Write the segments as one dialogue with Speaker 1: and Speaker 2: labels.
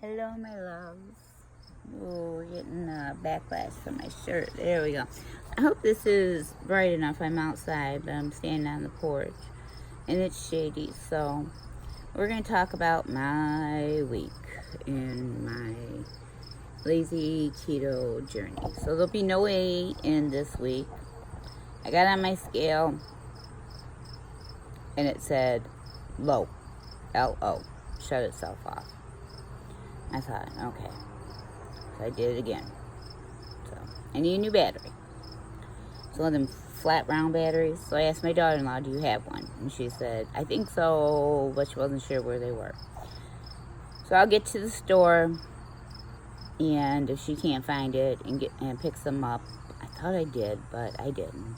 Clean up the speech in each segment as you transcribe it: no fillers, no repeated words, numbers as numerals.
Speaker 1: Hello, my loves. Oh, we're getting backlash from my shirt. There we go. I hope this is bright enough. I'm outside, but I'm standing on the porch, and it's shady. So we're going to talk about my week and my lazy keto journey. So there'll be no A in this week. I got on my scale, and it said low, L-O, shut itself off. I thought, okay. So I did it again. So I need a new battery. It's one of them flat round batteries. So I asked my daughter-in-law, do you have one? And she said, I think so, but she wasn't sure where they were. So I'll get to the store, and if she can't find it and pick some up, I thought I did, but I didn't.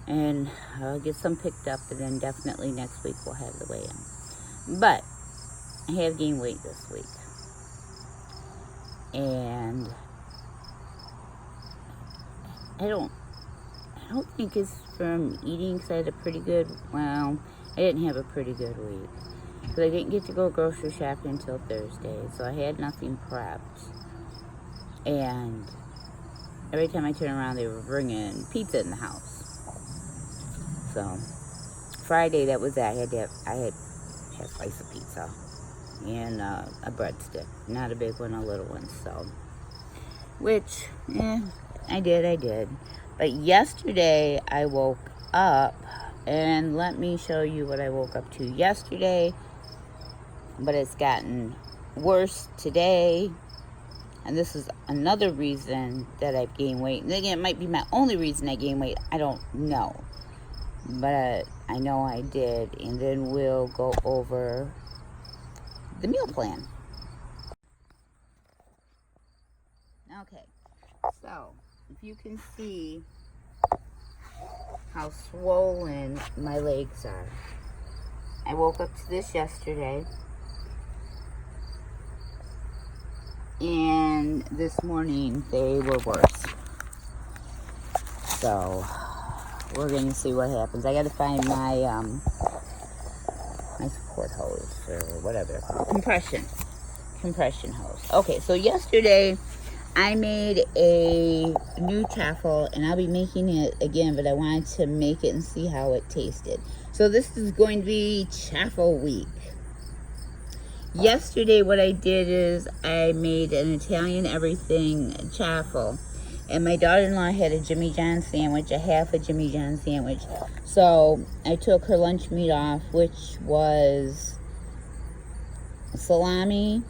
Speaker 1: And I'll get some picked up, and then definitely next week we'll have the weigh-in. But I have gained weight this week. And I don't think it's from eating, because I had I didn't have a pretty good week. Because I didn't get to go grocery shopping until Thursday, so I had nothing prepped. And every time I turn around, they were bringing pizza in the house. So Friday, that was that. I had a slice of pizza and a breadstick, not a big one, a little one. So, which, I did. But yesterday I woke up, and let me show you what I woke up to yesterday. But it's gotten worse today, and this is another reason that I've gained weight. And again, it might be my only reason I gained weight. I don't know, but I know I did. And then we'll go over the meal plan. Okay, so if you can see how swollen my legs are. I woke up to this yesterday, and this morning they were worse. So we're going to see what happens. I got to find my my support hose or whatever, compression hose. Okay, so yesterday I made a new chaffle, and I'll be making it again, but I wanted to make it and see how it tasted. So this is going to be chaffle week. Yesterday what I did is I made an Italian everything chaffle, and my daughter-in-law had a Jimmy John sandwich, a half a Jimmy John sandwich. So I took her lunch meat off, which was salami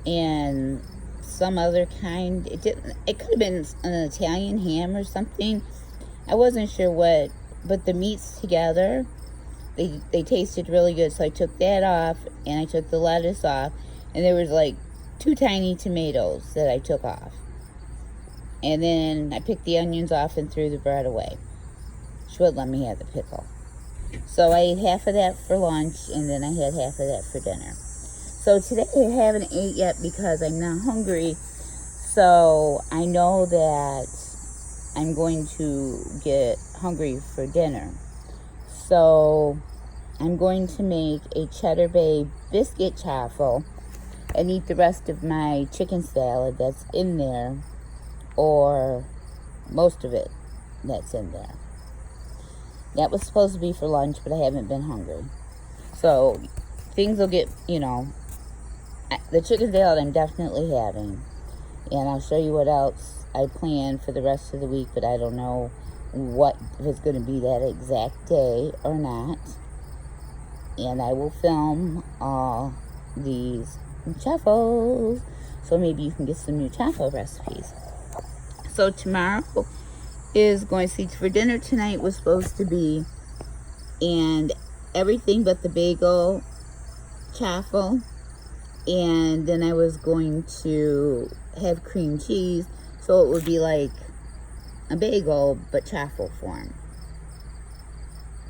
Speaker 1: and some other kind. It could have been an Italian ham or something. I wasn't sure what, but the meats together, they tasted really good. So I took that off, and I took the lettuce off, and there was like 2 tiny tomatoes that I took off. And then I picked the onions off and threw the bread away. She wouldn't let me have the pickle. So I ate half of that for lunch, and then I had half of that for dinner. So today I haven't ate yet because I'm not hungry. So I know that I'm going to get hungry for dinner. So I'm going to make a Cheddar Bay biscuit chaffle and eat the rest of my chicken salad that's in there, or most of it that's in there. That was supposed to be for lunch, but I haven't been hungry. So things will get, the chicken salad I'm definitely having. And I'll show you what else I plan for the rest of the week, but I don't know if it's going to be that exact day or not. And I will film all these chaffles, so maybe you can get some new chaffle recipes. So tomorrow is going to see, for dinner tonight was supposed to be, and everything but the bagel chaffle. And then I was going to have cream cheese, so it would be like a bagel but chaffle form,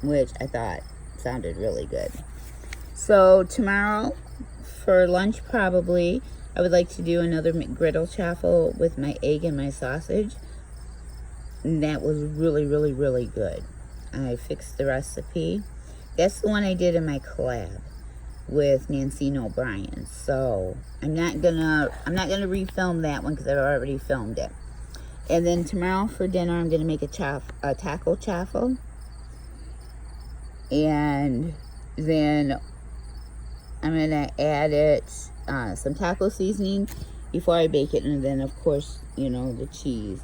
Speaker 1: which I thought sounded really good. So tomorrow for lunch, probably I would like to do another McGriddle chaffle with my egg and my sausage. And that was really, really, really good. I fixed the recipe. That's the one I did in my collab. with Nancy O'Brien. So I'm not gonna refilm that one because I've already filmed it. And then tomorrow for dinner, I'm gonna make a taco chaffle, and then I'm gonna add it some taco seasoning before I bake it, and then of course, you know, the cheese.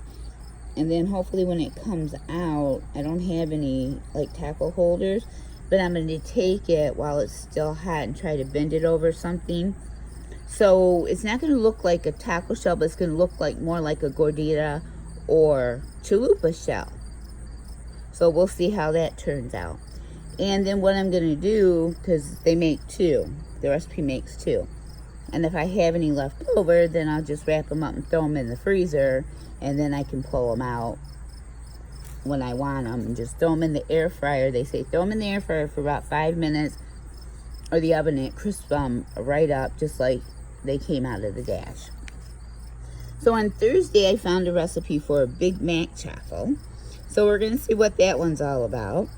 Speaker 1: And then hopefully when it comes out, I don't have any like taco holders, but I'm gonna take it while it's still hot and try to bend it over something. So it's not gonna look like a taco shell, but it's gonna look like more like a gordita or chalupa shell. So we'll see how that turns out. And then what I'm gonna do, because they make two, the recipe makes two. And if I have any left over, then I'll just wrap them up and throw them in the freezer, and then I can pull them out when I want them and just throw them in the air fryer. They say throw them in the air fryer for about 5 minutes, or the oven, and it crisps them right up just like they came out of the dash. So on Thursday, I found a recipe for a Big Mac chaffle. So we're gonna see what that one's all about.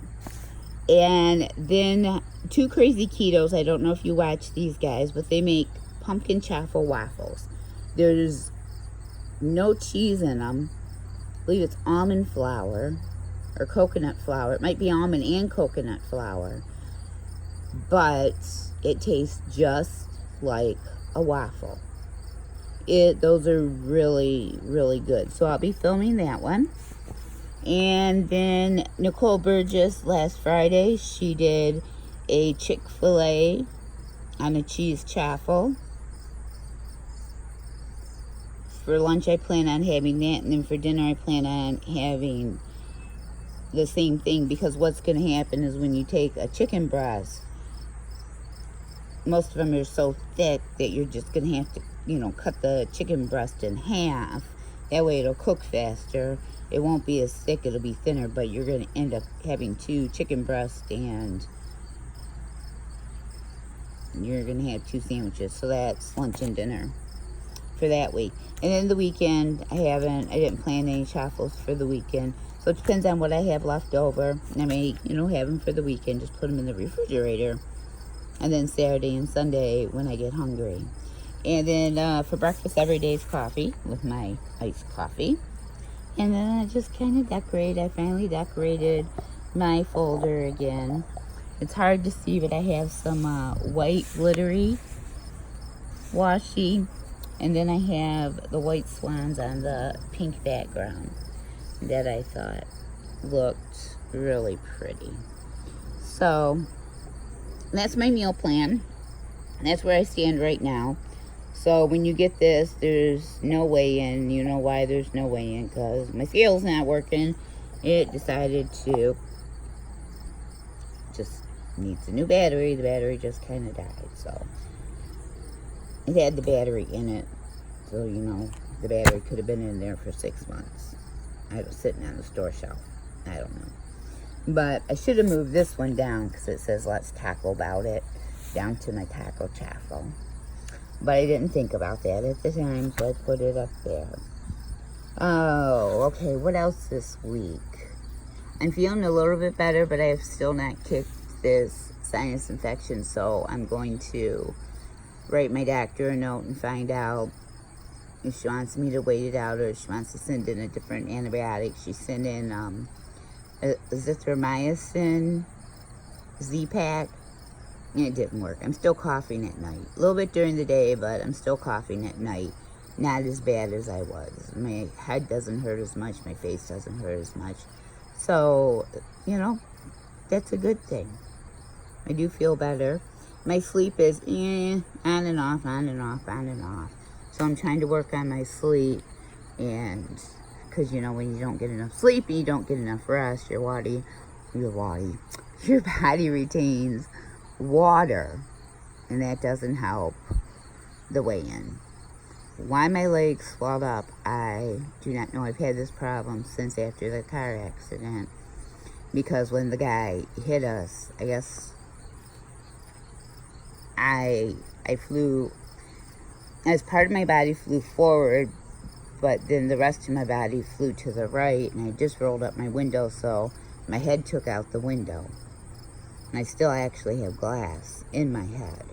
Speaker 1: And then Two Crazy Ketos, I don't know if you watch these guys, but they make pumpkin chaffle waffles. There's no cheese in them. I believe it's almond flour or coconut flour. It might be almond and coconut flour, but it tastes just like a waffle. Those are really, really good. So I'll be filming that one. And then Nicole Burgess last Friday, she did a Chick-fil-A on a cheese chaffle. For lunch, I plan on having that, and then for dinner, I plan on having the same thing, because what's going to happen is when you take a chicken breast, most of them are so thick that you're just going to have to, you know, cut the chicken breast in half. That way it'll cook faster. It won't be as thick, it'll be thinner, but you're going to end up having 2 chicken breasts, and you're going to have 2 sandwiches. So that's lunch and dinner for that week. And then the weekend, I didn't plan any chaffles for the weekend. So it depends on what I have left over. And I may, you know, have them for the weekend, just put them in the refrigerator. And then Saturday and Sunday when I get hungry. And then for breakfast, every day is coffee with my iced coffee. And then I just kind of decorate. I finally decorated my folder again. It's hard to see, but I have some white glittery washi. And then I have the white swans on the pink background that I thought looked really pretty. So that's my meal plan. That's where I stand right now. So when you get this, there's no weigh-in. You know why there's no weigh-in? Because my scale's not working. It decided to just needs a new battery. The battery just kind of died. So it had the battery in it. So, you know, the battery could have been in there for 6 months. I was sitting on the store shelf. I don't know. But I should have moved this one down because it says let's tackle about it down to my taco chaffle. But I didn't think about that at the time, so I put it up there. Oh, okay, what else this week? I'm feeling a little bit better, but I have still not kicked this sinus infection, so I'm going to write my doctor a note and find out if she wants me to wait it out or if she wants to send in a different antibiotic. She sent in azithromycin Z-Pack. And it didn't work. I'm still coughing at night. A little bit during the day, but I'm still coughing at night. Not as bad as I was. My head doesn't hurt as much. My face doesn't hurt as much. So, you know, that's a good thing. I do feel better. My sleep is on and off, on and off, on and off. So I'm trying to work on my sleep. And because, you know, when you don't get enough sleep and you don't get enough rest, your body retains water, and that doesn't help the weigh-in. Why my legs swelled up, I do not know. I've had this problem since after the car accident, because when the guy hit us, I guess I flew, as part of my body flew forward, but then the rest of my body flew to the right, and I just rolled up my window, so my head took out the window. And I still actually have glass in my head.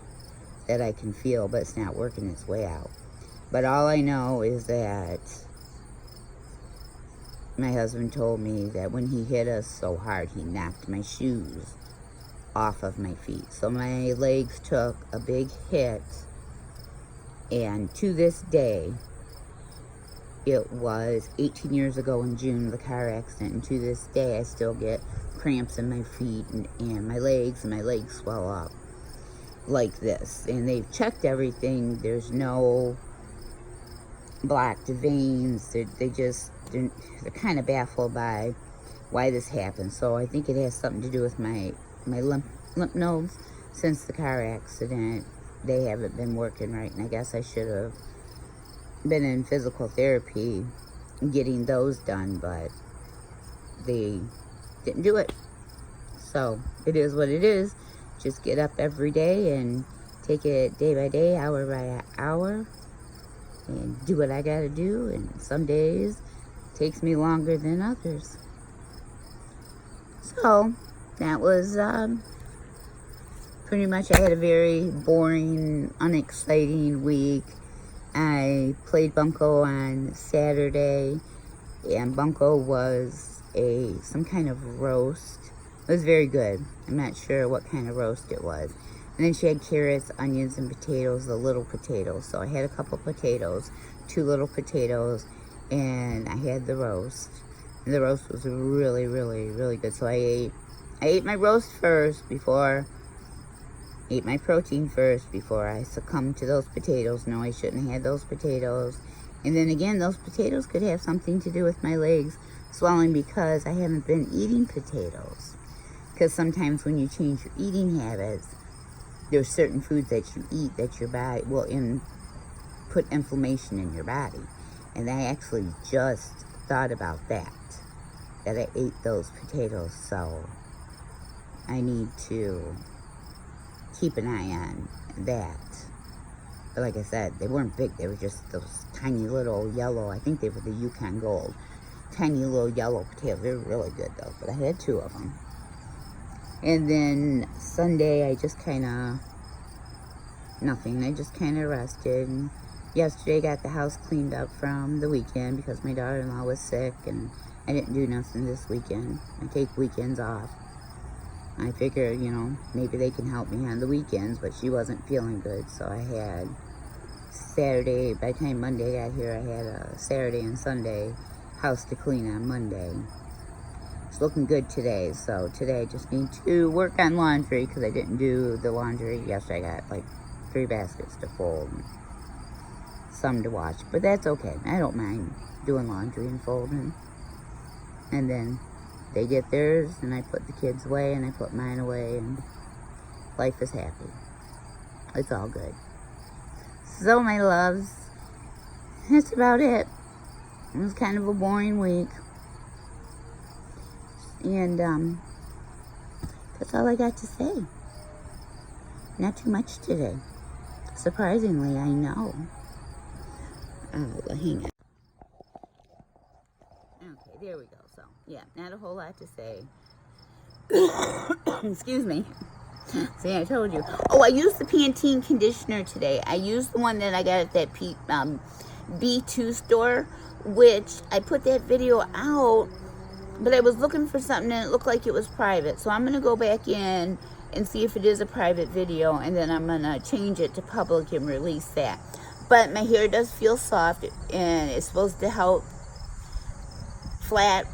Speaker 1: that I can feel, but it's not working its way out. But all I know is that my husband told me that when he hit us so hard, he knocked my shoes off of my feet. So my legs took a big hit, and to this day, it was 18 years ago in June, the car accident, and to this day I still get cramps in my feet and my legs swell up like this. And they've checked everything. There's no blocked veins. They're kind of baffled by why this happened. So I think it has something to do with my lymph nodes. Since the car accident, they haven't been working right, and I guess I should have been in physical therapy getting those done, but they didn't do it. So it is what it is. Just get up every day and take it day by day, hour by hour, and do what I gotta do. And some days it takes me longer than others. So that was pretty much, I had a very boring, unexciting week. I played bunco on Saturday, and bunco was some kind of roast. It was very good. I'm not sure what kind of roast it was. And then she had carrots, onions, and potatoes, the little potatoes. So I had a couple potatoes, 2 little potatoes, and I had the roast. And the roast was really, really, really good. So I ate my roast first ate my protein first before I succumbed to those potatoes. No, I shouldn't have had those potatoes. And then again, those potatoes could have something to do with my legs swelling because I haven't been eating potatoes. Because sometimes when you change your eating habits, there's certain foods that you eat that your body will put inflammation in your body. And I actually just thought about that I ate those potatoes. So I need to keep an eye on that. But like I said, they weren't big. They were just those tiny little yellow, I think they were the Yukon Gold. Tiny little yellow potatoes. They were really good though, but I had 2 of them. And then Sunday, I just kind of, nothing. I just kind of rested. And yesterday, got the house cleaned up from the weekend because my daughter-in-law was sick, and I didn't do nothing this weekend. I take weekends off. I figure, you know, maybe they can help me on the weekends, but she wasn't feeling good, so I had Saturday, by the time Monday got here, I had a Saturday and Sunday house to clean on Monday. It's looking good today, so today I just need to work on laundry because I didn't do the laundry yesterday. I got like 3 baskets to fold, and some to wash, but that's okay. I don't mind doing laundry and folding. And then they get theirs, and I put the kids away, and I put mine away, and life is happy. It's all good. So, my loves, that's about it. It was kind of a boring week. And, that's all I got to say. Not too much today. Surprisingly, I know. Oh, well, hang on. Okay, there we go. So, yeah, not a whole lot to say. Excuse me. See, I told you. Oh, I used the Pantene conditioner today. I used the one that I got at that B2 store, which I put that video out, but I was looking for something and it looked like it was private. So I'm going to go back in and see if it is a private video, and then I'm going to change it to public and release that. But my hair does feel soft, and it's supposed to help flat,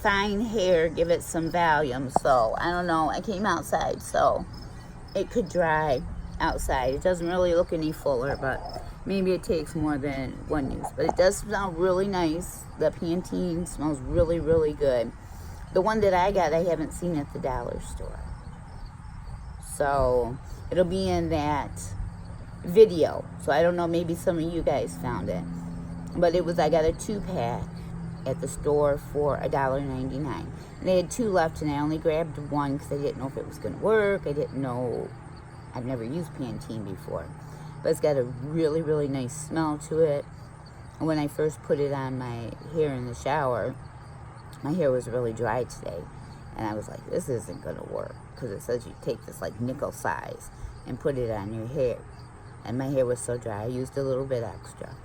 Speaker 1: fine hair, give it some volume. So I don't know, I came outside, so it could dry outside. It doesn't really look any fuller, but maybe it takes more than one use. But it does smell really nice. The Pantene smells really, really good. The one that I got, I haven't seen at the dollar store, so it'll be in that video. So I don't know, maybe some of you guys found it, but it was, I got a 2-pack at the store for $1.99, and they had 2 left, and I only grabbed 1 because I didn't know if it was going to work. I didn't know, I've never used Pantene before, but it's got a really, really nice smell to it. And when I first put it on my hair in the shower, my hair was really dry today, and I was like, this isn't going to work, because it says you take this like nickel size and put it on your hair. and my hair was so dry, I used a little bit extra.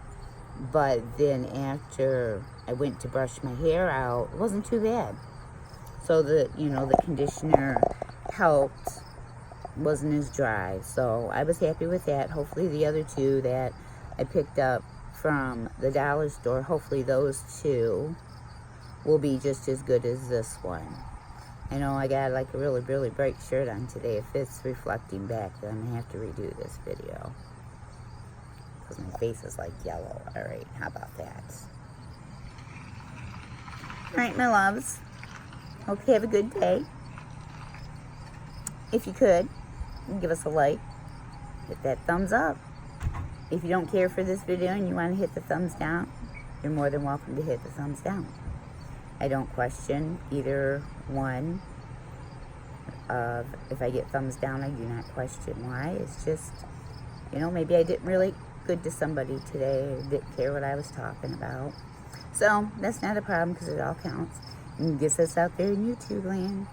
Speaker 1: But then after I went to brush my hair out, it wasn't too bad. So the conditioner helped, wasn't as dry. So I was happy with that. Hopefully the other two that I picked up from the dollar store, hopefully those two will be just as good as this one. I know I got like a really, really bright shirt on today. If it's reflecting back, then I'm going to have to redo this video, because my face is like yellow. Alright, how about that? Alright, my loves. Hope you have a good day. If you could, give us a like. Hit that thumbs up. If you don't care for this video and you want to hit the thumbs down, you're more than welcome to hit the thumbs down. I don't question either one. If I get thumbs down, I do not question why. It's just, maybe I didn't really good to somebody today, or didn't care what I was talking about. So that's not a problem, because it all counts and gets us out there in YouTube land.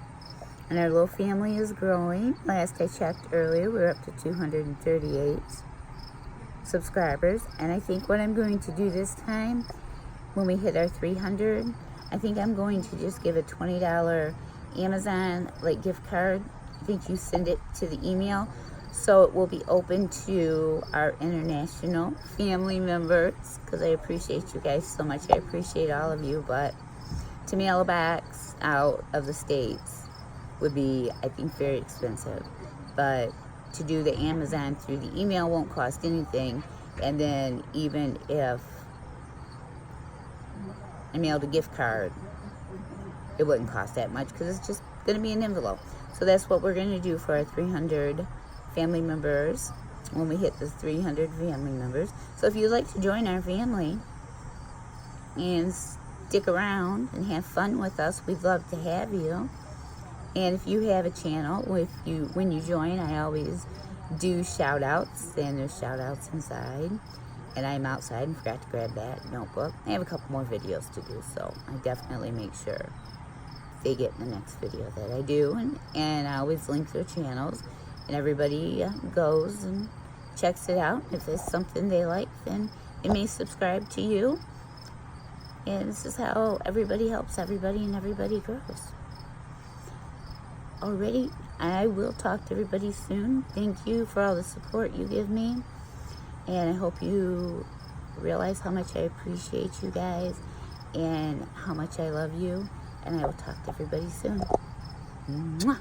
Speaker 1: And our little family is growing. Last I checked earlier, we're up to 238 subscribers. And I think what I'm going to do this time, when we hit our 300, I think I'm going to just give a $20 Amazon gift card. I think you send it to the email, so it will be open to our international family members, because I appreciate you guys so much. I appreciate all of you, but to mail a box out of the States would be, I think, very expensive. But to do the Amazon through the email won't cost anything. And then even if I mailed a gift card, it wouldn't cost that much, because it's just going to be an envelope. So that's what we're going to do for our 300 family members when we hit the 300 family members. So if you'd like to join our family and stick around and have fun with us, we'd love to have you. And if you have a channel, when you join, I always do shout outs, and there's shout outs inside. And I'm outside and forgot to grab that notebook. I have a couple more videos to do, so I definitely make sure they get in the next video that I do. And I always link their channels, and everybody goes and checks it out. If it's something they like, then they may subscribe to you. And this is how everybody helps everybody, and everybody grows. Alrighty, I will talk to everybody soon. Thank you for all the support you give me. And I hope you realize how much I appreciate you guys and how much I love you. And I will talk to everybody soon. Mwah!